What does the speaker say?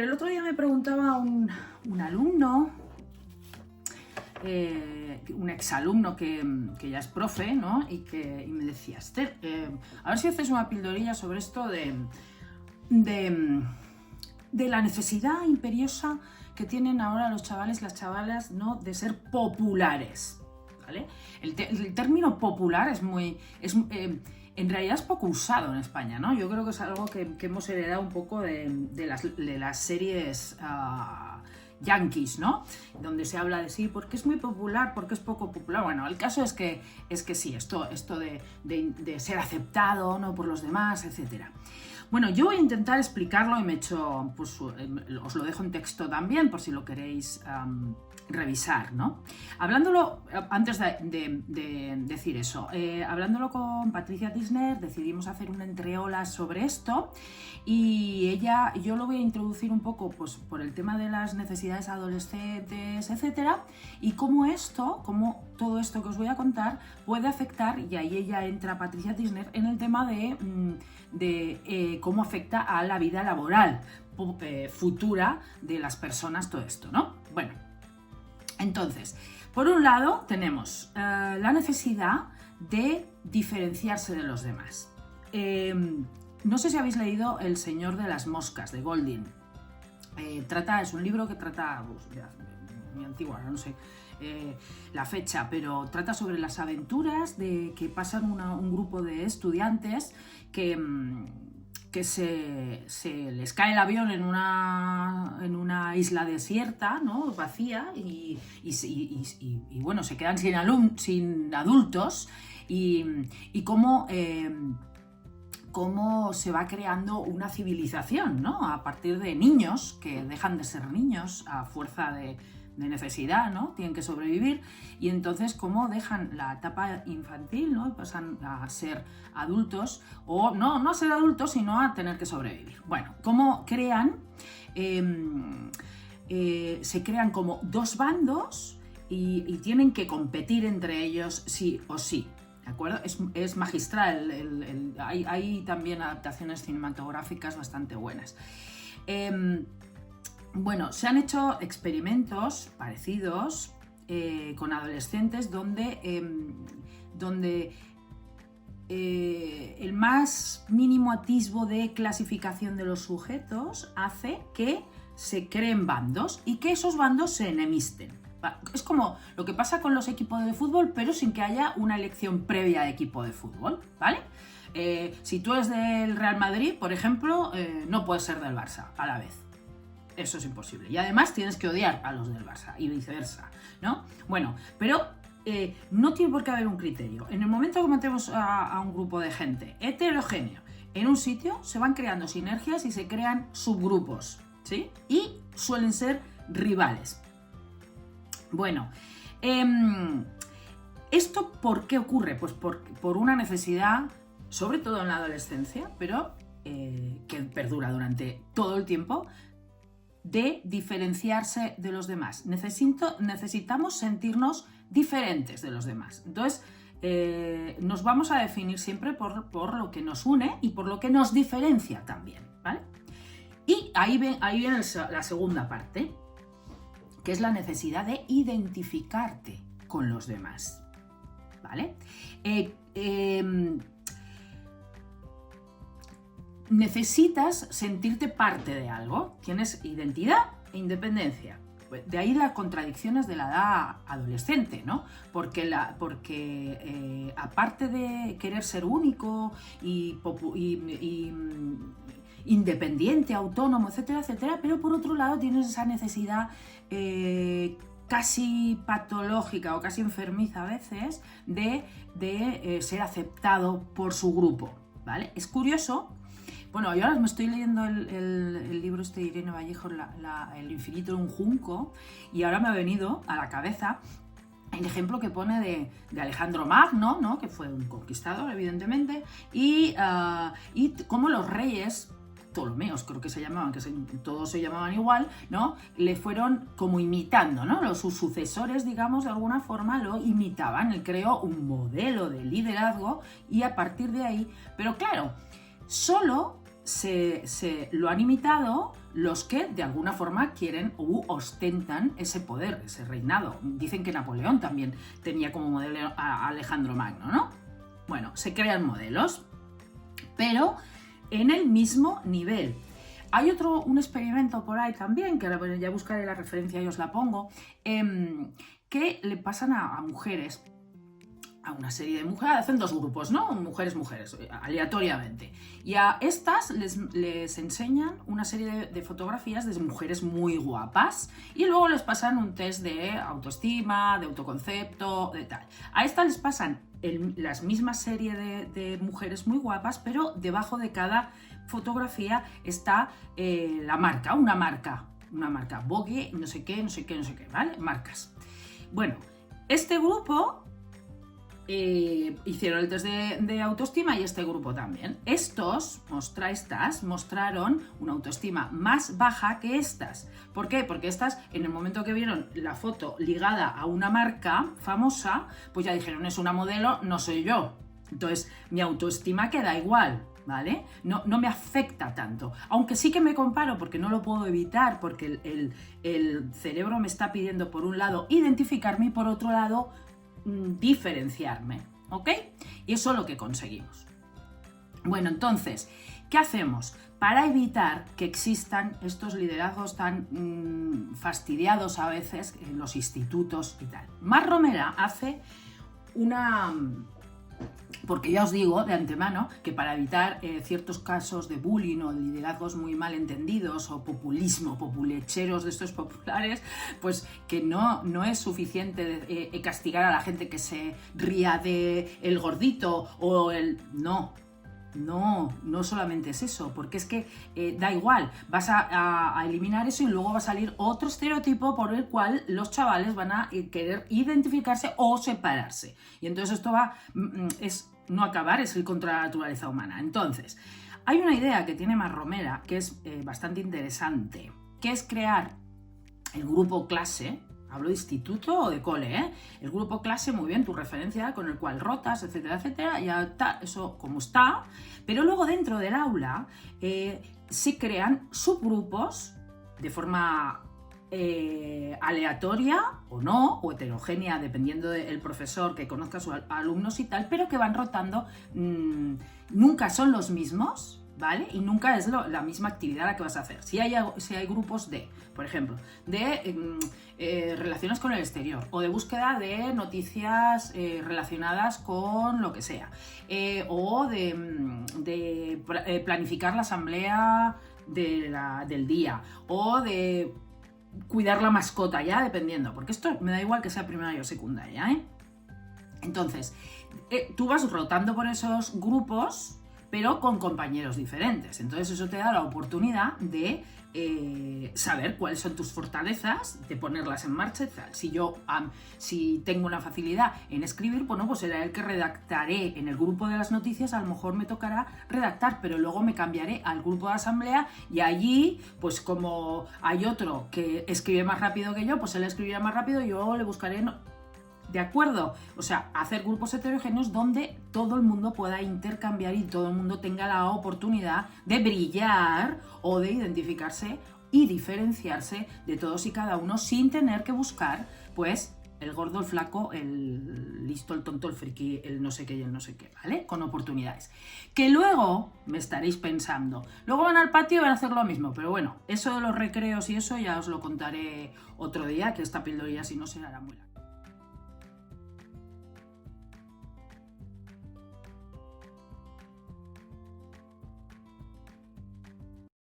ver, el otro día me preguntaba un alumno, un exalumno que ya es profe, ¿no? Y me decía, Esther, a ver si haces una pildorilla sobre esto de la necesidad imperiosa que tienen ahora los chavales, las chavalas, ¿no? De ser populares, ¿vale? El término popular en realidad es poco usado en España, ¿no? Yo creo que es algo que hemos heredado un poco de las series yankees, ¿no? Donde se habla de sí, porque es muy popular, porque es poco popular. Bueno, el caso es que sí, esto de ser aceptado, ¿no? Por los demás, etcétera. Bueno, yo voy a intentar explicarlo y pues, os lo dejo en texto también, por si lo queréis revisar, ¿no? Hablándolo, antes de decir eso, hablándolo con Patricia Tisner, decidimos hacer un entreolas sobre esto y yo lo voy a introducir un poco pues, por el tema de las necesidades adolescentes, etcétera, y cómo todo esto que os voy a contar puede afectar, y ahí ella entra, Patricia Tisner, en el tema de cómo afecta a la vida laboral futura de las personas todo esto, ¿no? Bueno, entonces, por un lado tenemos la necesidad de diferenciarse de los demás. No sé si habéis leído El Señor de las Moscas, de Golding. Es un libro que trata, muy antiguo, no sé la fecha, pero trata sobre las aventuras que pasan un grupo de estudiantes que se les cae el avión en una isla desierta, ¿no? Vacía, y bueno, se quedan sin adultos, y cómo se va creando una civilización, ¿no? A partir de niños que dejan de ser niños a fuerza de necesidad, ¿no? Tienen que sobrevivir, y entonces cómo dejan la etapa infantil, ¿no? Y pasan a ser adultos, o no a ser adultos, sino a tener que sobrevivir. Bueno, cómo se crean como dos bandos y tienen que competir entre ellos sí o sí. ¿De acuerdo? Es magistral, hay también adaptaciones cinematográficas bastante buenas. Bueno, se han hecho experimentos parecidos con adolescentes donde el más mínimo atisbo de clasificación de los sujetos hace que se creen bandos y que esos bandos se enemisten. Es como lo que pasa con los equipos de fútbol, pero sin que haya una elección previa de equipo de fútbol, ¿vale? Si tú eres del Real Madrid, por ejemplo, no puedes ser del Barça a la vez. Eso es imposible. Y además tienes que odiar a los del Barça y viceversa, ¿no? Bueno, pero no tiene por qué haber un criterio. En el momento que metemos a un grupo de gente heterogéneo en un sitio, se van creando sinergias y se crean subgrupos, ¿sí? Y suelen ser rivales. Bueno, ¿esto por qué ocurre? Pues por una necesidad, sobre todo en la adolescencia, pero que perdura durante todo el tiempo, de diferenciarse de los demás. Necesitamos sentirnos diferentes de los demás. Entonces, nos vamos a definir siempre por lo que nos une y por lo que nos diferencia también, ¿vale? Y ahí viene la segunda parte, que es la necesidad de identificarte con los demás, ¿vale? Necesitas sentirte parte de algo. Tienes identidad e independencia. De ahí las contradicciones de la edad adolescente, ¿no? Porque aparte de querer ser único y independiente, autónomo, etcétera, etcétera, pero por otro lado tienes esa necesidad casi patológica o casi enfermiza a veces de ser aceptado por su grupo, ¿vale? Es curioso. Bueno, yo ahora me estoy leyendo el libro de Irene Vallejo, El infinito de un junco, y ahora me ha venido a la cabeza el ejemplo que pone de Alejandro Magno, ¿no? Que fue un conquistador, evidentemente, y cómo los reyes Ptolomeos, creo que se llamaban, todos se llamaban igual, ¿no? Le fueron como imitando, ¿no? Sus sucesores, digamos, de alguna forma lo imitaban. Él creó un modelo de liderazgo y a partir de ahí, pero claro, solo se lo han imitado los que de alguna forma quieren u ostentan ese poder, ese reinado. Dicen que Napoleón también tenía como modelo a Alejandro Magno, ¿no? Bueno, se crean modelos, pero en el mismo nivel. Hay un experimento por ahí también, que ahora ya buscaré la referencia y os la pongo, que le pasan a mujeres, a una serie de mujeres, hacen dos grupos, ¿no? Mujeres, aleatoriamente. Y a estas les enseñan una serie de fotografías de mujeres muy guapas y luego les pasan un test de autoestima, de autoconcepto, de tal. A estas les pasan las mismas serie de mujeres muy guapas, pero debajo de cada fotografía está la marca, una marca, Vogue, no sé qué, ¿vale? Marcas. Bueno, este grupo hicieron el test de autoestima y este grupo también. Estas mostraron una autoestima más baja que estas. ¿Por qué? Porque estas, en el momento que vieron la foto ligada a una marca famosa, pues ya dijeron, es una modelo, no soy yo. Entonces, mi autoestima queda igual, ¿vale? No me afecta tanto. Aunque sí que me comparo, porque no lo puedo evitar, porque el cerebro me está pidiendo, por un lado, identificarme y por otro lado, diferenciarme, ¿ok? Y eso es lo que conseguimos. Bueno, entonces, ¿qué hacemos para evitar que existan estos liderazgos tan fastidiados a veces en los institutos y tal? Mar Romera hace porque ya os digo de antemano que para evitar ciertos casos de bullying o de liderazgos muy mal entendidos o populecheros de estos populares, pues que no es suficiente castigar a la gente que se ría de el gordito o el... No solamente es eso, porque es que da igual, vas a eliminar eso y luego va a salir otro estereotipo por el cual los chavales van a querer identificarse o separarse. Y entonces esto es no acabar, es ir contra la naturaleza humana. Entonces, hay una idea que tiene Mar Romera que es bastante interesante, que es crear el grupo clase. Hablo de instituto o de cole, ¿eh? El grupo clase, muy bien, tu referencia con el cual rotas, etcétera, etcétera, ya está, eso como está. Pero luego dentro del aula se crean subgrupos de forma aleatoria o no, o heterogénea, dependiendo del profesor que conozca a sus alumnos y tal, pero que van rotando, nunca son los mismos, ¿vale? Y nunca es la misma actividad la que vas a hacer. Si hay grupos por ejemplo, de relaciones con el exterior o de búsqueda de noticias relacionadas con lo que sea, o de planificar la asamblea del día, o de cuidar la mascota, ya dependiendo, porque esto me da igual que sea primaria o secundaria, ¿eh? Entonces, tú vas rotando por esos grupos, pero con compañeros diferentes. Entonces eso te da la oportunidad de saber cuáles son tus fortalezas, de ponerlas en marcha y tal. Si tengo una facilidad en escribir, bueno, pues será el que redactaré en el grupo de las noticias, a lo mejor me tocará redactar, pero luego me cambiaré al grupo de asamblea y allí, pues como hay otro que escribe más rápido que yo, pues él escribirá más rápido y yo le buscaré... ¿De acuerdo? O sea, hacer grupos heterogéneos donde todo el mundo pueda intercambiar y todo el mundo tenga la oportunidad de brillar o de identificarse y diferenciarse de todos y cada uno sin tener que buscar, pues, el gordo, el flaco, el listo, el tonto, el friki, el no sé qué y el no sé qué, ¿vale? Con oportunidades. Que luego me estaréis pensando, luego van al patio y van a hacer lo mismo, pero bueno, eso de los recreos y eso ya os lo contaré otro día, que esta pildorilla si no será muy larga.